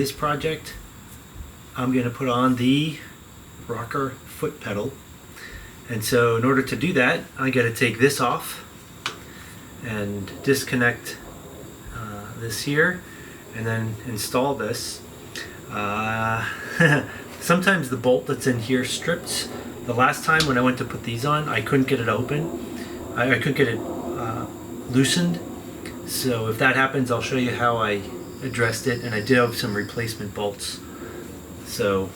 this project, I'm going to put on the rocker foot pedal. And so in order to do that, I got to take this off and disconnect this here and then install this. Sometimes the bolt that's in here strips. The last time when I went to put these on, I couldn't get it open. I couldn't get it loosened. So if that happens, I'll show you how I addressed it, and I did have some replacement bolts. So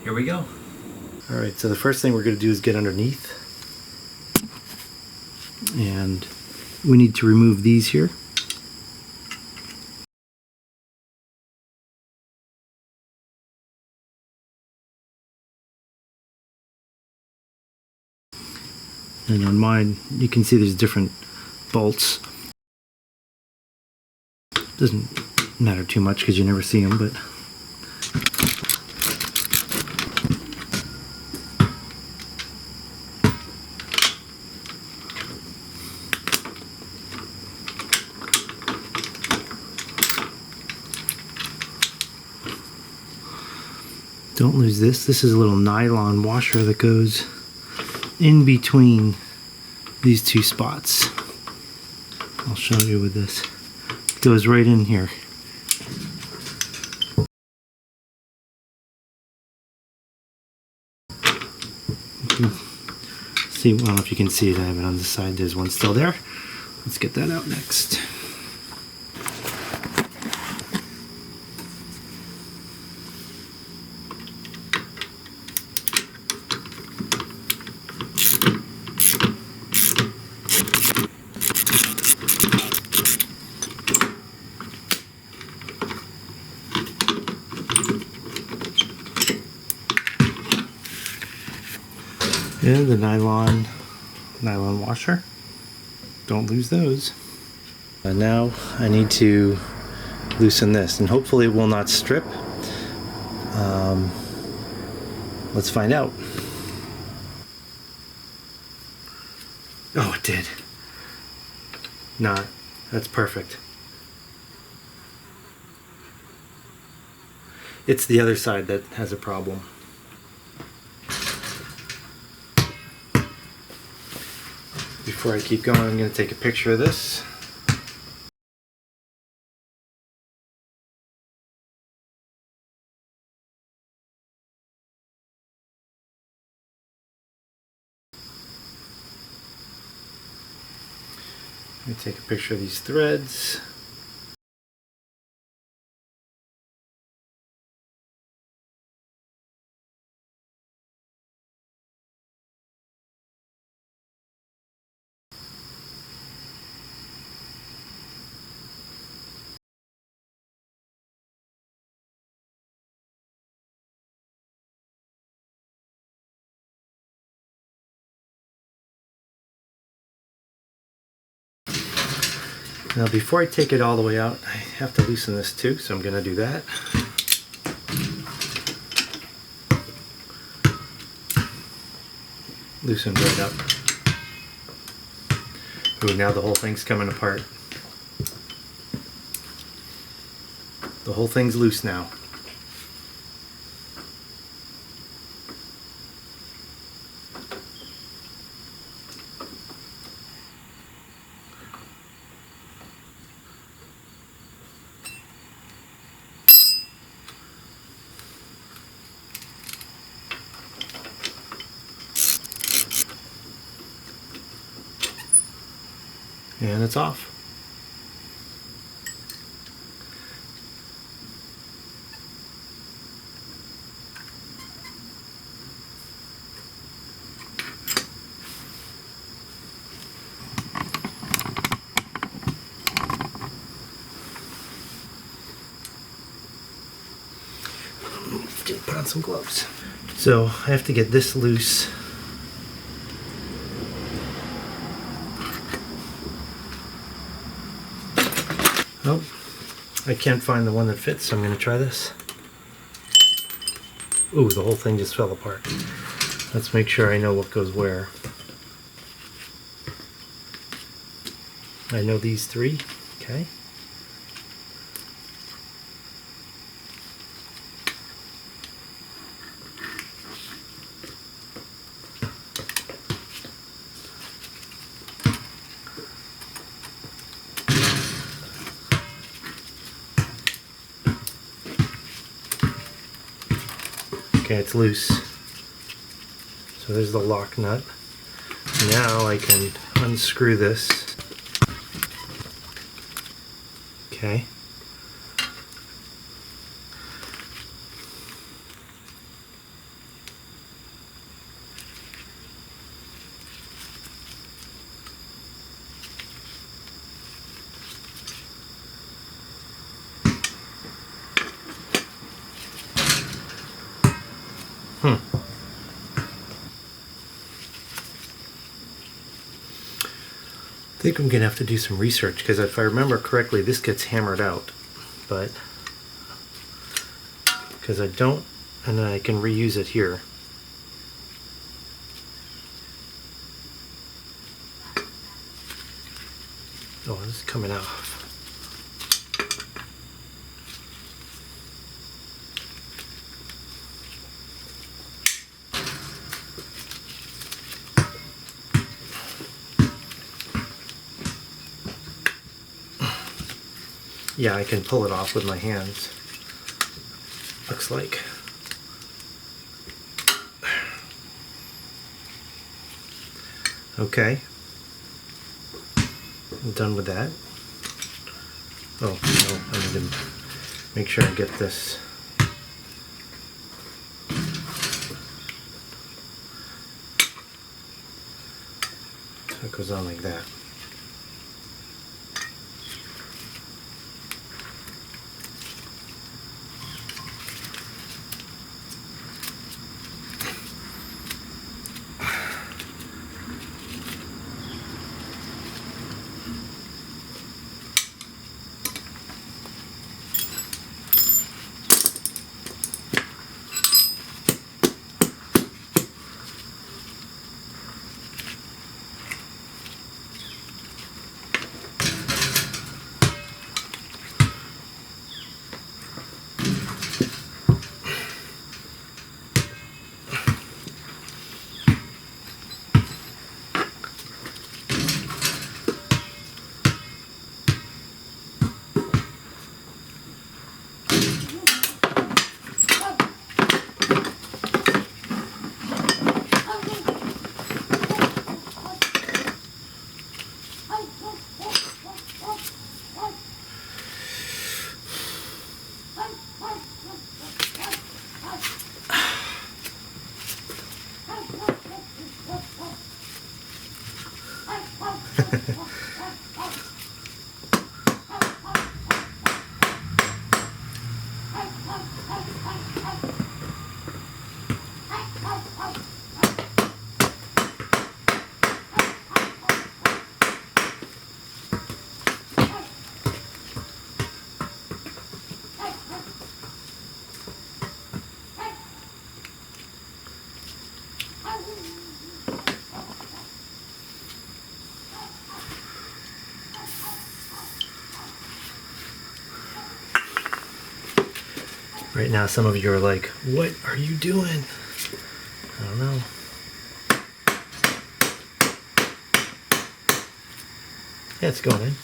here we go. Alright, so the first thing we're going to do is get underneath. And we need to remove these here. And on mine, you can see there's different bolts. Doesn't matter too much because you never see them, but don't lose this. This is a little nylon washer that goes in between these two spots. I'll show you with this. It goes right in here. See, I don't know if you can see it. I have it on the side. There's one still there. Let's get that out next. And the nylon washer. Don't lose those. And now I need to loosen this, and hopefully it will not strip. Let's find out. Oh, it did. Not. That's perfect. It's the other side that has a problem. Before I keep going, I'm going to take a picture of this. I'm going to take a picture of these threads. Now before I take it all the way out, I have to loosen this too, so I'm going to do that. Loosen right up. Ooh, now the whole thing's coming apart. The whole thing's loose now. And it's off. Put on some gloves. So I have to get this loose. Oh, I can't find the one that fits, so I'm going to try this. Ooh, the whole thing just fell apart. Let's make sure I know what goes where. I know these three. Okay. Okay, it's loose. So there's the lock nut. Now I can unscrew this. Okay. I think I'm gonna have to do some research, because if I remember correctly, this gets hammered out, but because I don't, and then I can reuse it here. Oh, this is coming off. Yeah, I can pull it off with my hands. Looks like. Okay. I'm done with that. Oh, no, I need to make sure I get this. So it goes on like that. Right now, some of you are like, what are you doing? I don't know. Yeah, it's going in.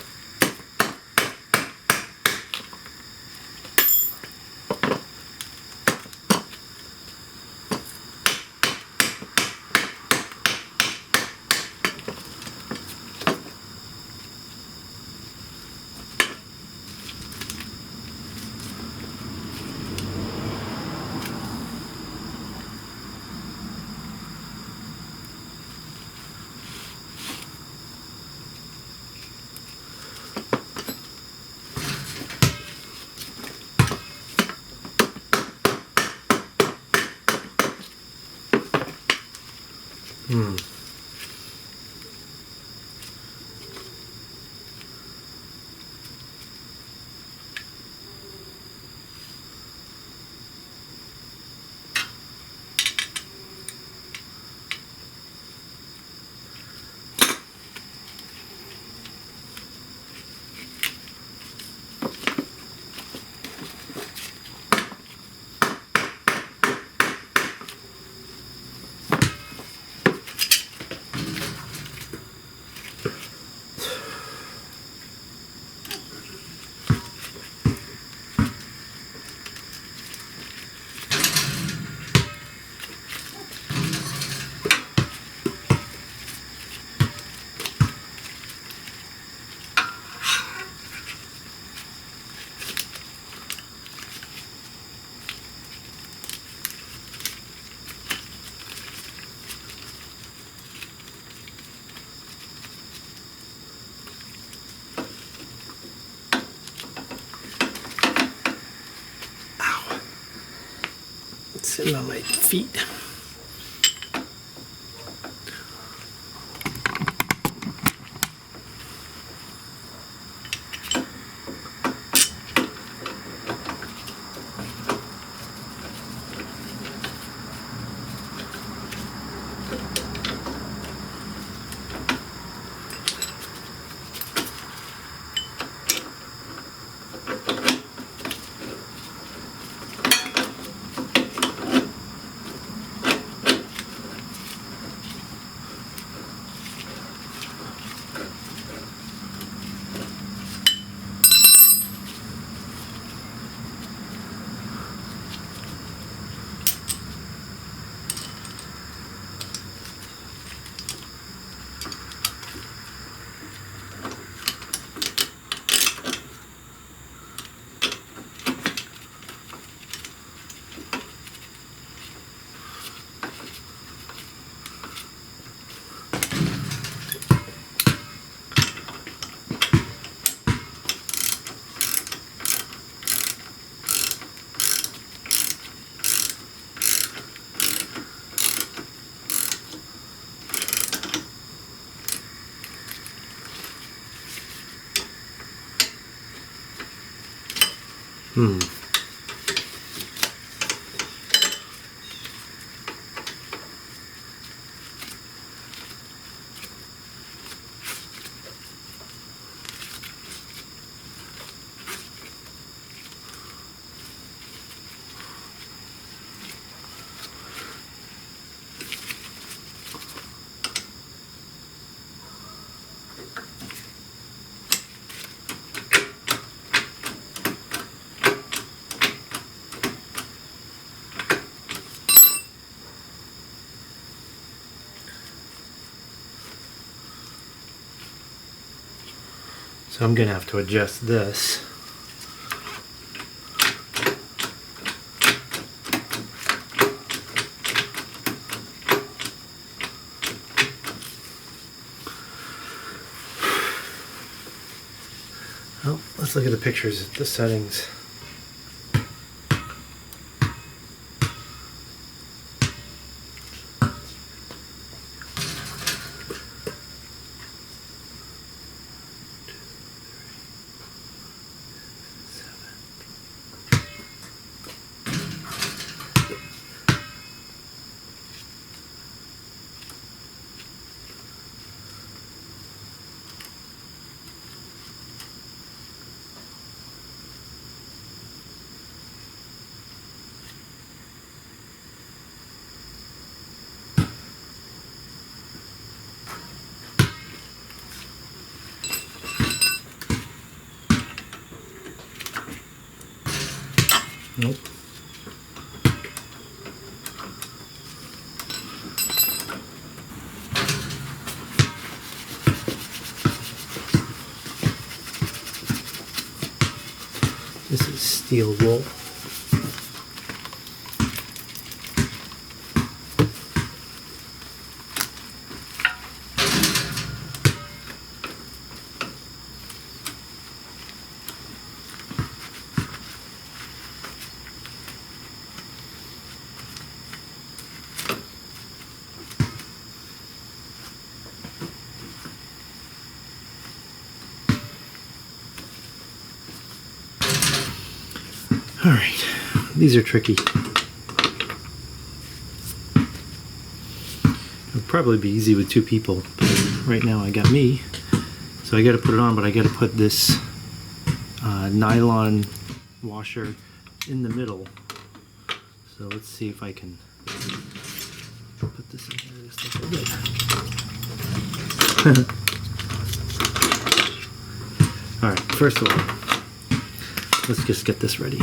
put it on my feet. So I'm going to have to adjust this. Well, let's look at the pictures, the settings. Nope. This is steel wool. All right, these are tricky. It'll probably be easy with two people, but right now I got me. So I got to put it on, but I got to put this nylon washer in the middle. So let's see if I can put this in here just like I did. All right, first of all, let's just get this ready.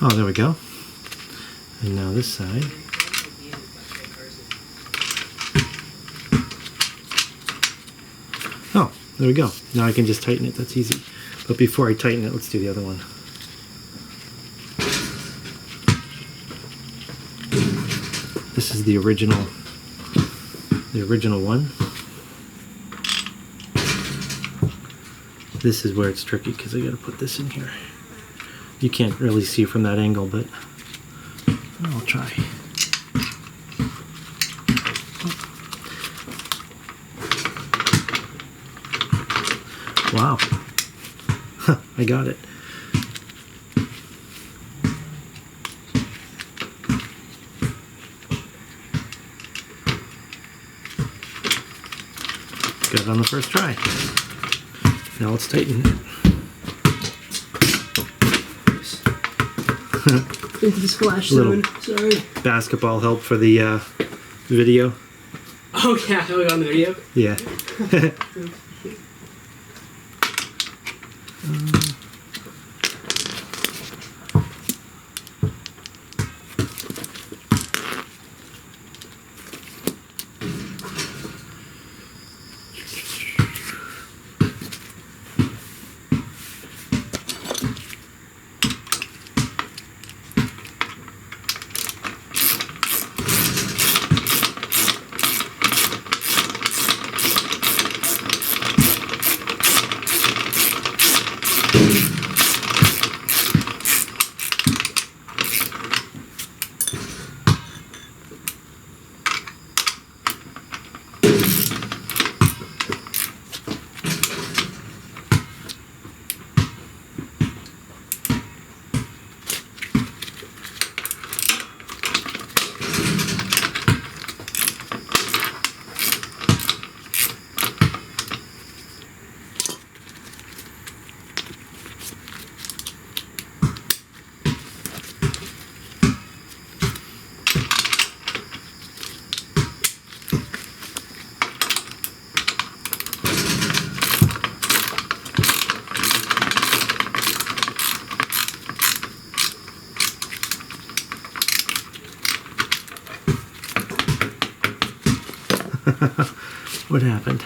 Oh, there we go. And now this side. There we go. Now I can just tighten it. That's easy. But before I tighten it, let's do the other one. This is the original one. This is where it's tricky because I got to put this in here. You can't really see from that angle, but I'll try. Wow. I got it. Got it on the first try. Now let's tighten it. Into the splash zone. Sorry. Basketball help for the video. Oh yeah, how we got on the video? Yeah. What happened?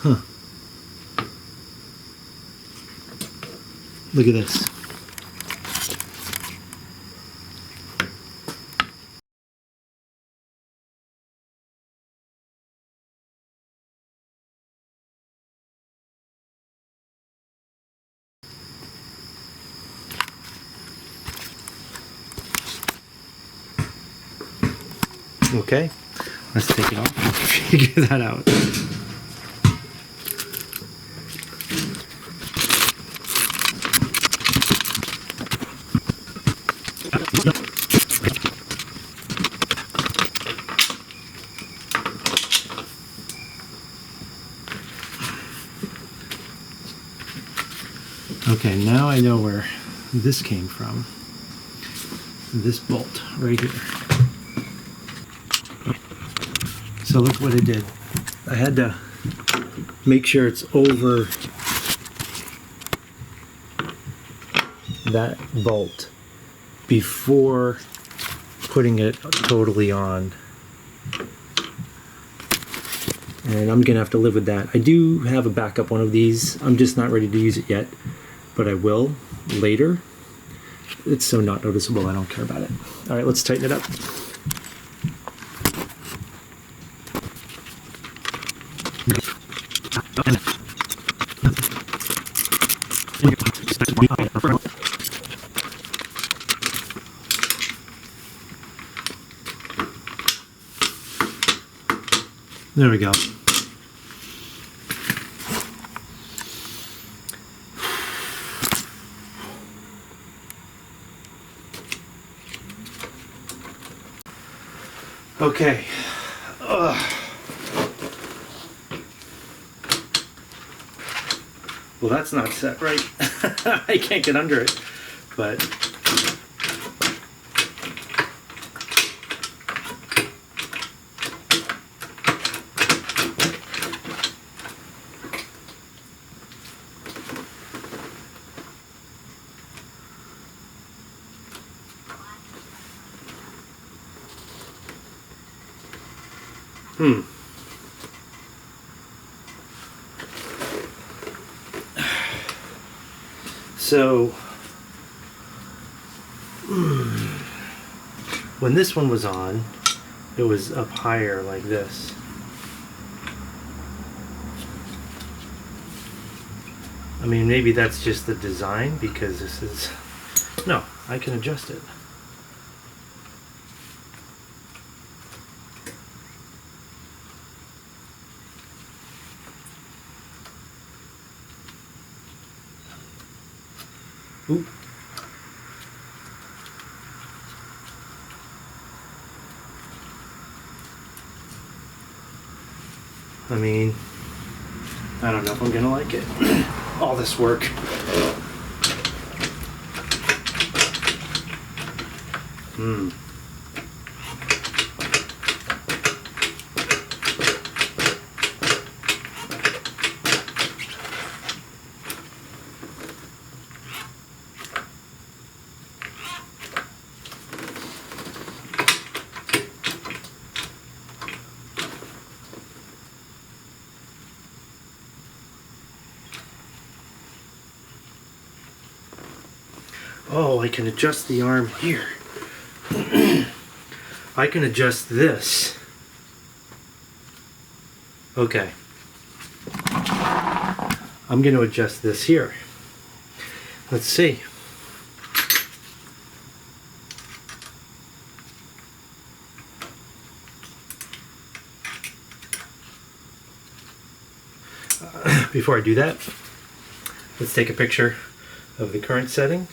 Huh. Look at this. Okay, let's take it off and figure that out. Okay, now I know where this came from. This bolt right here. So look what I did. I had to make sure it's over that bolt before putting it totally on. And I'm gonna have to live with that. I do have a backup one of these. I'm just not ready to use it yet, but I will later. It's so not noticeable, I don't care about it. All right, let's tighten it up. There we go. Okay. Well, that's not set right. I can't get under it, but So, when this one was on, it was up higher like this. I mean, maybe that's just the design, because this is... No, I can adjust it. Oop. I mean, I don't know if I'm gonna like it. All this work. Oh, I can adjust the arm here. I can adjust this. Okay. I'm going to adjust this here. Let's see. Before I do that, let's take a picture of the current setting.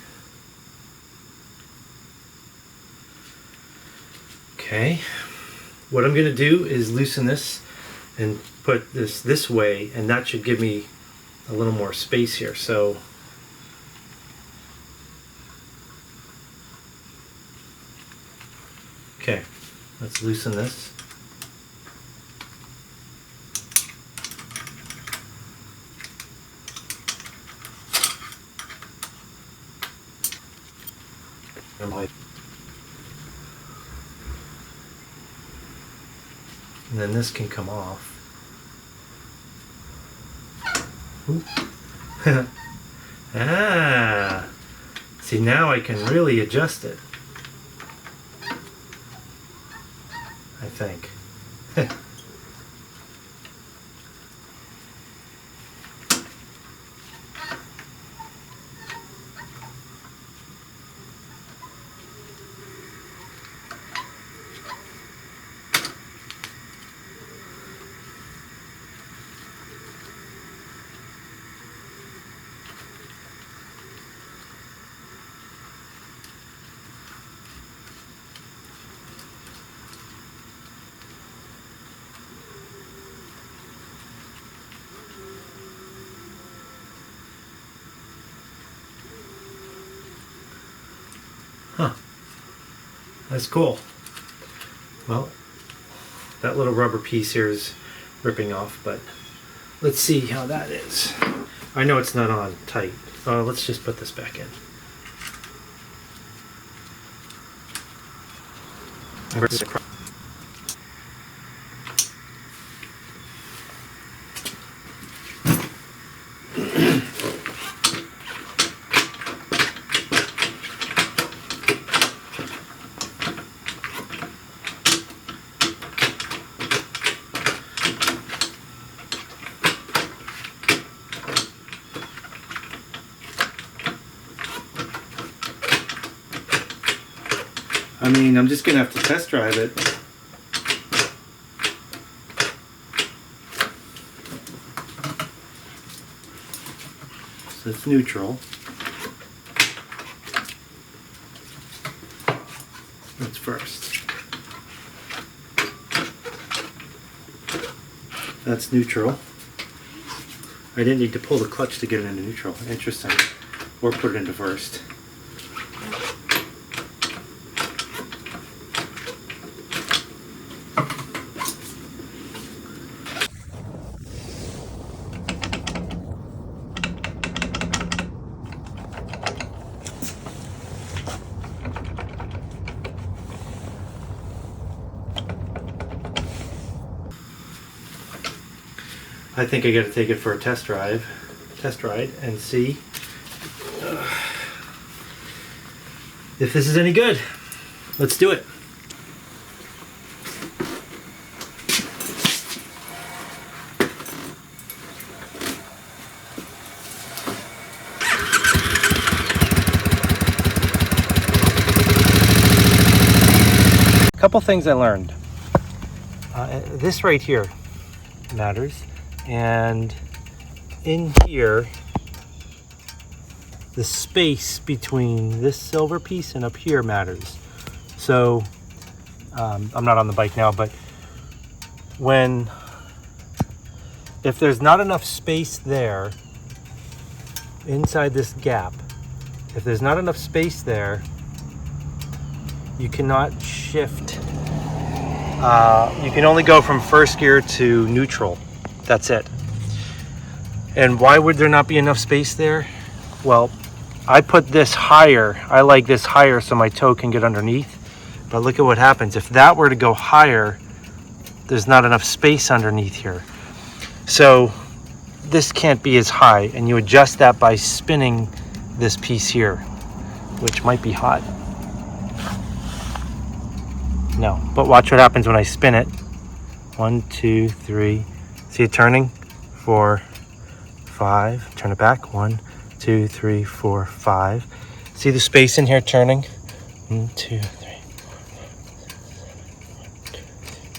Okay, what I'm going to do is loosen this and put this way, and that should give me a little more space here. So okay, let's loosen this. And then this can come off. Ah, see, now I can really adjust it, I think. Huh. That's cool. Well, that little rubber piece here is ripping off, but let's see how that is. I know it's not on tight. Let's just put this back in. I mean, I'm just gonna have to test drive it. So it's neutral. That's first. That's neutral. I didn't need to pull the clutch to get it into neutral. Interesting. Or put it into first. I think I got to take it for a test ride, and see if this is any good. Let's do it. Couple things I learned. This right here matters, and in here the space between this silver piece and up here matters. So I'm not on the bike now, but if there's not enough space there inside this gap, if there's not enough space there, you cannot shift. You can only go from first gear to neutral. That's it. And why would there not be enough space there? Well, I put this higher. I like this higher so my toe can get underneath. But look at what happens. If that were to go higher, there's not enough space underneath here. So this can't be as high. And you adjust that by spinning this piece here, which might be hot. No, but watch what happens when I spin it. 1, 2, 3. See it turning? 4, 5. Turn it back. 1, 2, 3, 4, 5. See the space in here turning? 1, 2, 3.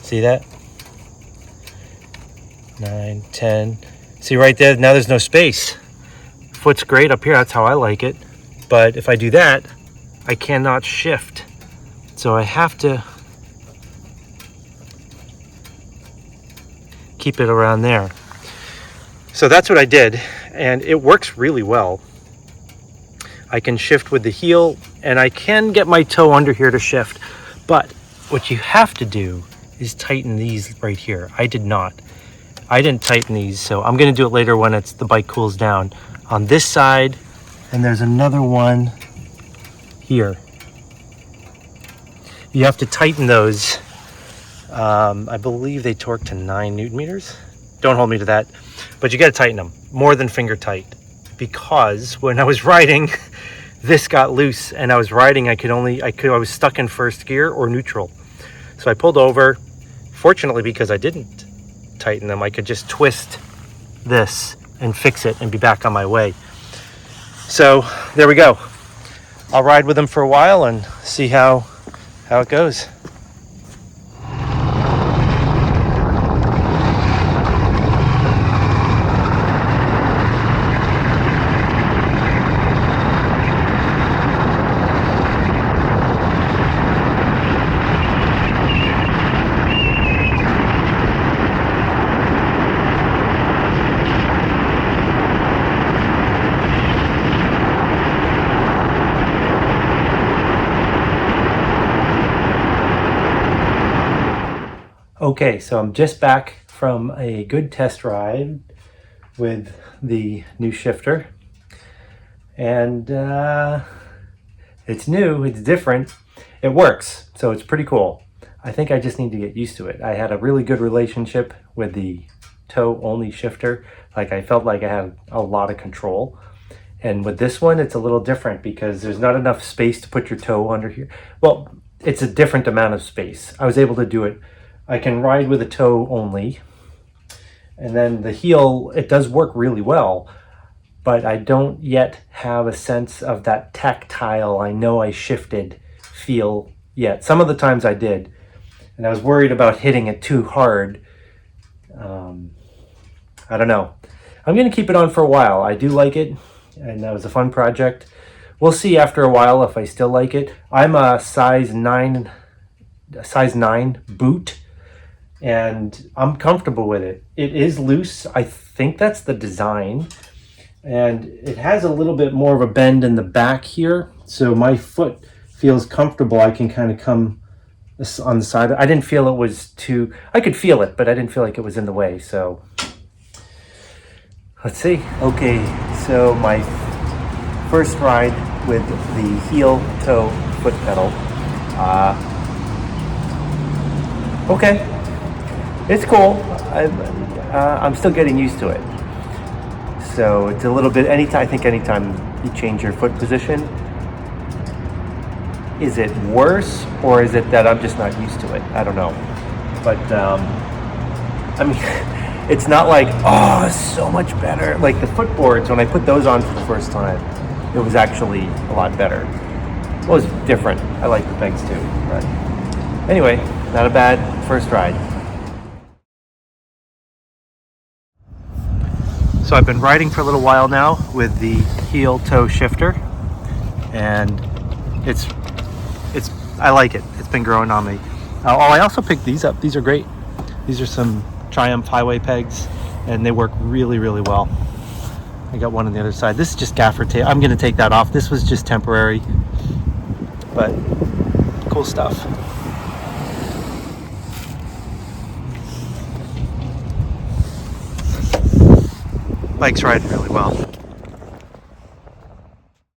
See that? 9, 10. See right there? Now there's no space. Foot's great up here. That's how I like it. But if I do that, I cannot shift. So I have to keep it around there. So that's what I did, and it works really well. I can shift with the heel, and I can get my toe under here to shift, but what you have to do is tighten these right here. I did not. I didn't tighten these, so I'm going to do it later when the bike cools down. On this side, and there's another one here. You have to tighten those. I believe they torque to 9 Newton meters. Don't hold me to that, but you got to tighten them more than finger tight, because when I was riding, this got loose, and I was riding. I was stuck in first gear or neutral. So I pulled over. Fortunately, because I didn't tighten them, I could just twist this and fix it and be back on my way. So there we go. I'll ride with them for a while and see how it goes. Okay, so I'm just back from a good test ride with the new shifter, and it's new, it's different, it works, so it's pretty cool. I think I just need to get used to it. I had a really good relationship with the toe-only shifter. Like, I felt like I had a lot of control, and with this one it's a little different because there's not enough space to put your toe under here. Well, it's a different amount of space. I was able to do it. I can ride with a toe only, and then the heel, it does work really well, but I don't yet have a sense of that tactile, I know I shifted feel yet. Some of the times I did, and I was worried about hitting it too hard. I don't know. I'm going to keep it on for a while. I do like it, and that was a fun project. We'll see after a while if I still like it. I'm a size 9 boot, and I'm comfortable with it. It is loose. I think that's the design. And it has a little bit more of a bend in the back here. So my foot feels comfortable. I can kind of come on the side. I didn't feel it was too, I could feel it, but I didn't feel like it was in the way. So let's see. Okay, so my first ride with the heel toe foot pedal. Okay. It's cool. I'm still getting used to it. So it's a little bit, anytime you change your foot position, is it worse or is it that I'm just not used to it? I don't know. But, I mean, it's not like, oh, it's so much better. Like the footboards, when I put those on for the first time, it was actually a lot better. It was different. I like the pegs too. But anyway, not a bad first ride. So I've been riding for a little while now with the heel toe shifter, and I like it. It's been growing on me. I also picked these up. These are great. These are some Triumph Highway pegs, and they work really, really well. I got one on the other side. This is just gaffer tape. I'm going to take that off. This was just temporary, but cool stuff. Bike's riding really well.